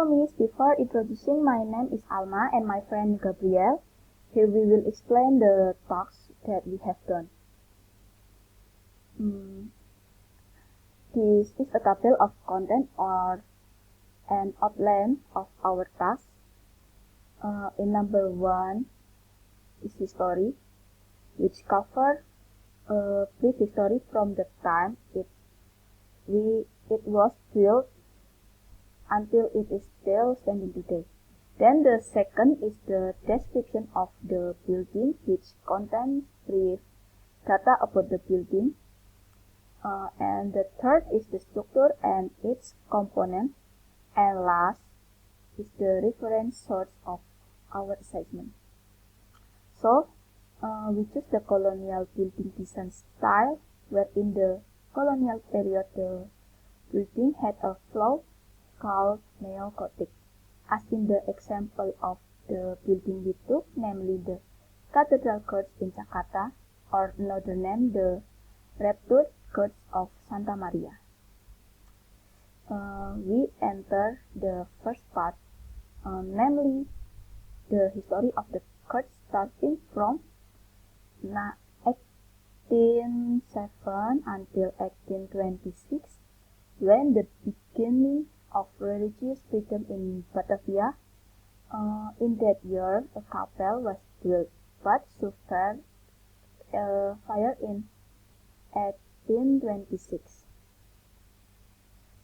Miss. Before introducing, my name is Alma and my friend Gabriel. Here we will explain the talks that we have done. This is a table of content or an outline of our task. In number 1 is history, which covers a brief history from the time it was built until it is still standing today. Then the second is the description of the building, which contains brief data about the building. And the third is the structure and its components. And last is the reference source of our assessment. So, we choose the colonial building design style, where in the colonial period the building had a flow called neo-Gothic, as in the example of the building we took, namely the Cathedral Church in Jakarta, or another name, the Rapture Church of Santa Maria. We enter the first part, namely the history of the church starting from 1807 until 1826, when the beginning of religious freedom in Batavia. In that year, a chapel was built, but suffered fire in 1826.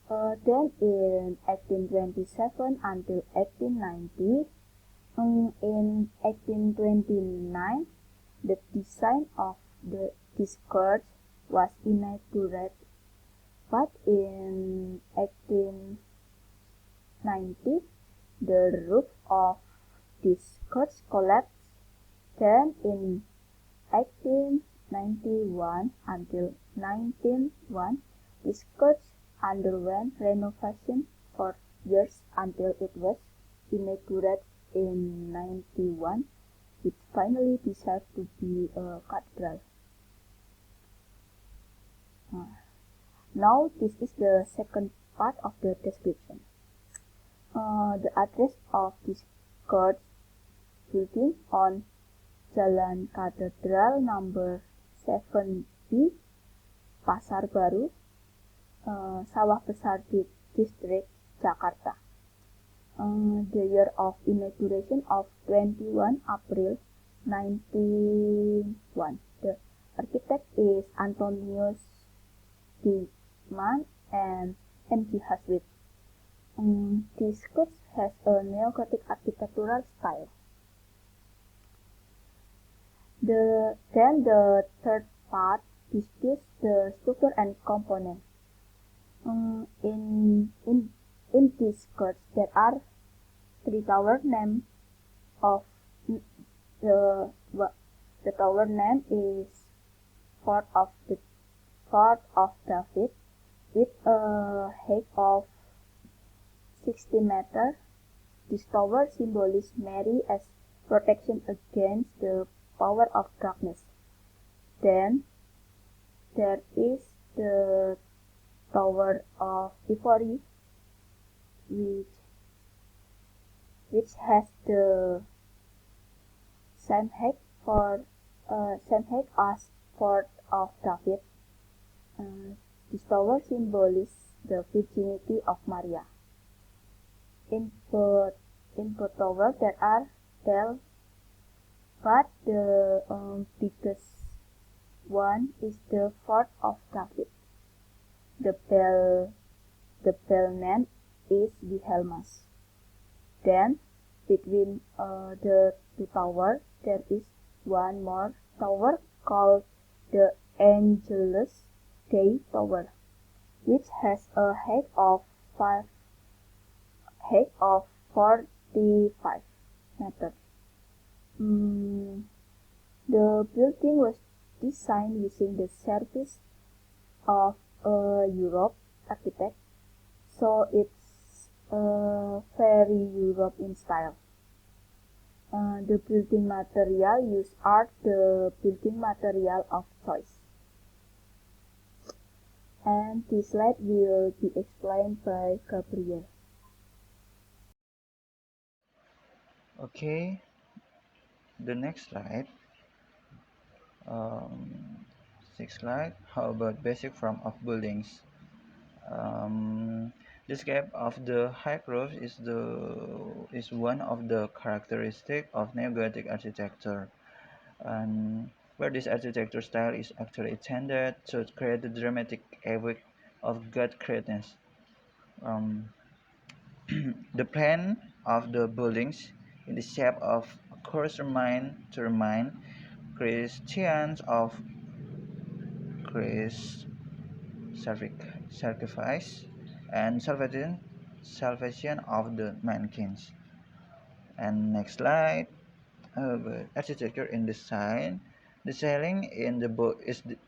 Then in 1827 until 1890, in 1829, the design of this church was inaugurated, but in 1890, the roof of this church collapsed. Then in 1891 until 1901, this church underwent renovation for years until it was inaugurated in 1991, which finally decided to be a cathedral. Now this is the second part of the description. The address of this church building on Jalan Cathedral number 7B, Pasar Baru, Sawah Besar District, Jakarta. The year of inauguration of 21 April 1901. The architect is Antonius Diekman and M.G. Haswit. This church has a neo-Gothic architectural style. Then the third part discusses the structure and component. In this church, there are 3 towers. Name of the tower name is Fort of David, with a height of 60 meters. This tower symbolizes Mary as protection against the power of darkness. Then there is the Tower of Ivory, which has the same height as Fort of David. This tower symbolizes the virginity of Maria. In both towers there are bells, but the biggest one is the Fort of David. The bell name is Wilhelmus. Then between the 2 towers there is one more tower called the Angelus Dei Tower, which has a height of 45 meters. The building was designed using the service of a Europe architect, so it's very European style. The building material used are the building material of choice. And this slide will be explained by Gabriel. Okay, the next slide. Um, Sixth slide. How about basic form of buildings? This gap of the high roof is one of the characteristic of neo-Gothic architecture, and where this architecture style is actually intended to create the dramatic effect of God greatness. Um, the plan of the buildings in the shape of a cross remind Christians of Christ's sacrifice and salvation of the mankind. And next slide, architecture in design. The ceiling in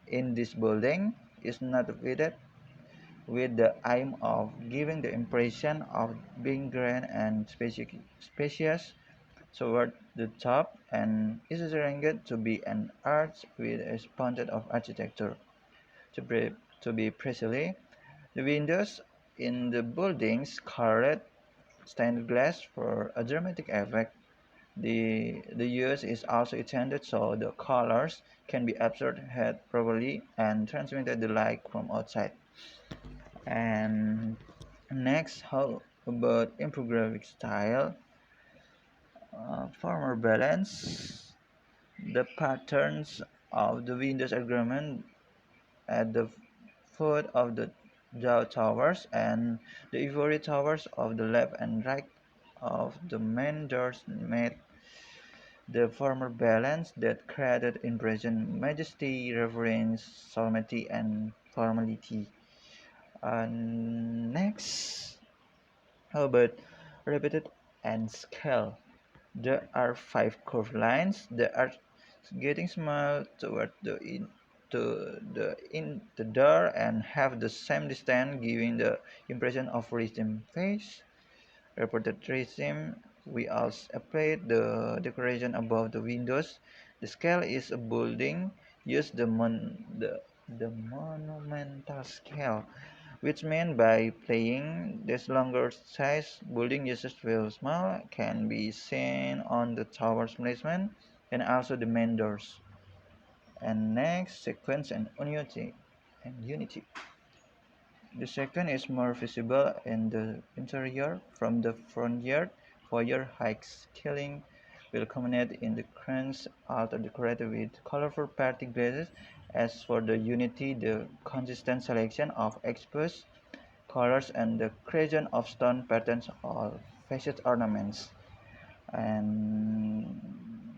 in this building is not fitted with the aim of giving the impression of being grand and spacious toward the top, and is arranged to be an arch with a sponge of architecture. To be, to be precisely, the windows in the building's colored stained glass for a dramatic effect. The use is also intended so the colors can be absorbed head properly and transmitted the light from outside. And next, how about infographic style? For more balance, the patterns of the windows agreement at the foot of the Dow Towers and the Ivory Towers of the left and right of the main doors made the former balance that created impression, majesty, reverence, solemnity, and formality. Next, how about repeated and scale? There are five curved lines that are getting small toward the door and have the same distance, giving the impression of rhythm phase. Reported rhythm. We also applied the decoration above the windows. The scale is a building. Use the monumental scale, which means by playing this longer size building uses feel small, can be seen on the tower's placement and also the main doors. And next, sequence and unity. The second is more visible in the interior from the front yard. Foyer heights killing will culminate in the grand altar decorated with colorful party glasses. As for the unity, the consistent selection of exposed colors and the creation of stone patterns or facet ornaments. And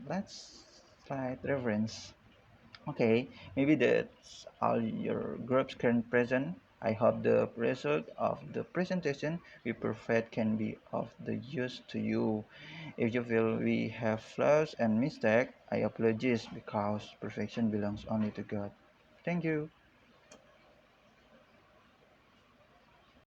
let's slide reference. Okay, maybe that's all your groups can present. I hope the result of the presentation we provide can be of the use to you. If you feel we have flaws and mistakes, I apologize because perfection belongs only to God. Thank you.